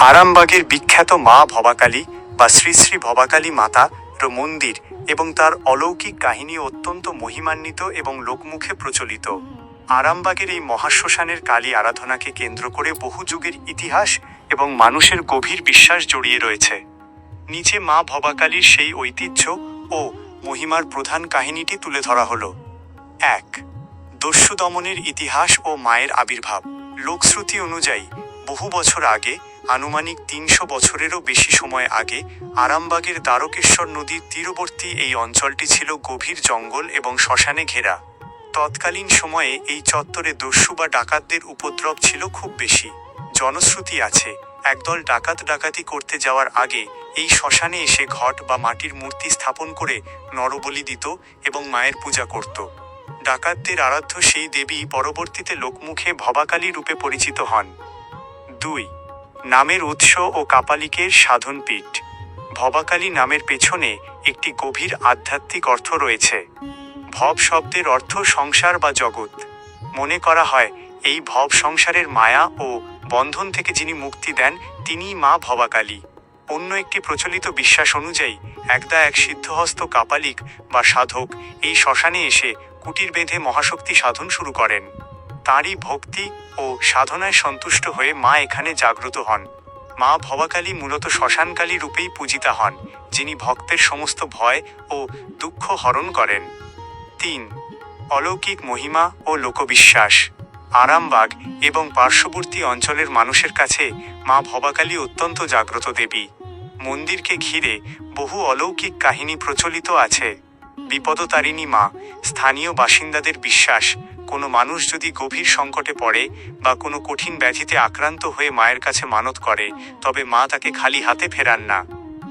আরামবাগের বিখ্যাত মা ভবাকালী বা শ্রী শ্রী ভবাকালী মাতার মন্দির এবং তার অলৌকিক কাহিনী অত্যন্ত মহিমান্বিত এবং লোকমুখে প্রচলিত। আরামবাগের এই মহাশ্মশানের কালী আরাধনাকে কেন্দ্র করে বহু যুগের ইতিহাস এবং মানুষের গভীর বিশ্বাস জড়িয়ে রয়েছে। নিচে মা ভবাকালীর সেই ঐতিহ্য ও মহিমার প্রধান কাহিনীটি তুলে ধরা হলো। ১. দস্যু দমনের ইতিহাস ও মায়ের আবির্ভাব। লোকশ্রুতি অনুযায়ী বহু বছর আগে, আনুমানিক ৩০০ বছরেরও বেশি সময় আগে, আরামবাগের দ্বারকেশ্বর নদীর তীরবর্তী এই অঞ্চলটি ছিল গভীর জঙ্গল এবং শ্মশানে ঘেরা। তৎকালীন সময়ে এই চত্বরে দস্যু বা ডাকাতদের উপদ্রব ছিল খুব বেশি। জনশ্রুতি আছে, একদল ডাকাত ডাকাতি করতে যাওয়ার আগে এই শ্মশানে এসে ঘট বা মাটির মূর্তি স্থাপন করে নরবলি দিত এবং মায়ের পূজা করত। ডাকাতদের আরাধ্য সেই দেবী পরবর্তীতে লোকমুখে ভবাকালী রূপে পরিচিত হন। ২. নামের উৎস ও কাপালিকের সাধনপীঠ। ভবাকালী নামের পেছনে একটি গভীর আধ্যাত্মিক অর্থ রয়েছে। ভব শব্দের অর্থ সংসার বা জগৎ। মনে করা হয় এই ভব সংসারের মায়া ও বন্ধন থেকে যিনি মুক্তি দেন তিনিই মা ভবাকালী। অন্য একটি প্রচলিত বিশ্বাস অনুযায়ী একদা এক সিদ্ধহস্ত কাপালিক বা সাধক এই শ্মশানে এসে কুটির বেঁধে মহাশক্তি সাধন শুরু করেন। তাঁরই ভক্তি ও সাধনায় সন্তুষ্ট হয়ে মা এখানে জাগ্রত হন। মা ভবাকালী মূলত শ্মশানকালী রূপেই পূজিতা হন, যিনি ভক্তের সমস্ত ভয় ও দুঃখ হরণ করেন। ৩. অলৌকিক মহিমা ও লোকবিশ্বাস। আরামবাগ এবং পার্শ্ববর্তী অঞ্চলের মানুষের কাছে মা ভবাকালী অত্যন্ত জাগ্রত দেবী। মন্দিরকে ঘিরে বহু অলৌকিক কাহিনী প্রচলিত আছে। বিপদতারিণী মা। স্থানীয় বাসিন্দাদের বিশ্বাস, কোনো মানুষ যদি গভীর সংকটে পড়ে বা কোনো কঠিন ব্যাধিতে আক্রান্ত হয়ে মায়ের কাছে মানত করে, তবে মা তাকে খালি হাতে ফেরান না।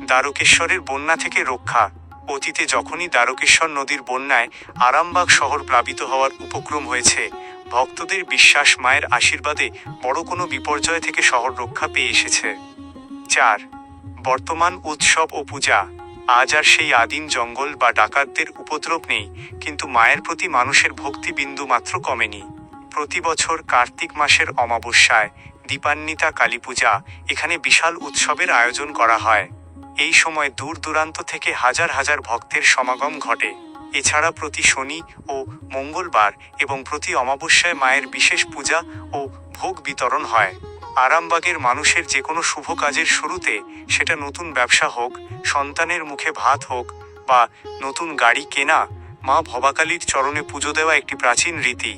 দ্বারকেশ্বরের বন্যা থেকে রক্ষা। অতীতে যখনই দ্বারকেশ্বর নদীর বন্যায় আরামবাগ শহর প্লাবিত হওয়ার উপক্রম হয়েছে, ভক্তদের বিশ্বাস মায়ের আশীর্বাদে বড় কোনো বিপর্যয় থেকে শহর রক্ষা পেয়ে এসেছে। ৪. বর্তমান উৎসব ও পূজা। আজ আর সেই আদিম জঙ্গল বা ডাকাতদের উপদ্রব নেই, কিন্তু মায়ের প্রতি মানুষের ভক্তি বিন্দু মাত্র কমেনি। প্রতি বছর কার্তিক মাসের অমাবস্যায় দীপান্বিতা কালী পূজা এখানে বিশাল উৎসবের আয়োজন করা হয়। এই সময় দূর দূরান্ত থেকে হাজার হাজার ভক্তের সমাগম ঘটে। এছাড়া প্রতি শনি ও মঙ্গলবার এবং প্রতি অমাবস্যায় মায়ের বিশেষ পূজা ও ভোগ বিতরণ হয়। আরামবাগের মানুষের যে কোনো শুভ কাজের শুরুতে, সেটা নতুন ব্যবসা হোক, সন্তানের মুখে ভাত হোক বা নতুন গাড়ি কেনা, মা ভবাকালীর চরণে পুজো দেওয়া একটি প্রাচীন রীতি।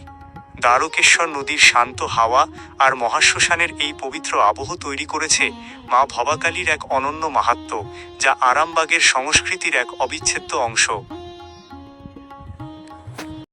দ্বারকেশ্বর নদীর শান্ত হাওয়া আর মহাশ্মশানের এই পবিত্র আবহ তৈরি করেছে মা ভবাকালীর এক অনন্য মাহাত্ম্য, যা আরামবাগের সংস্কৃতির এক অবিচ্ছেদ্য অংশ।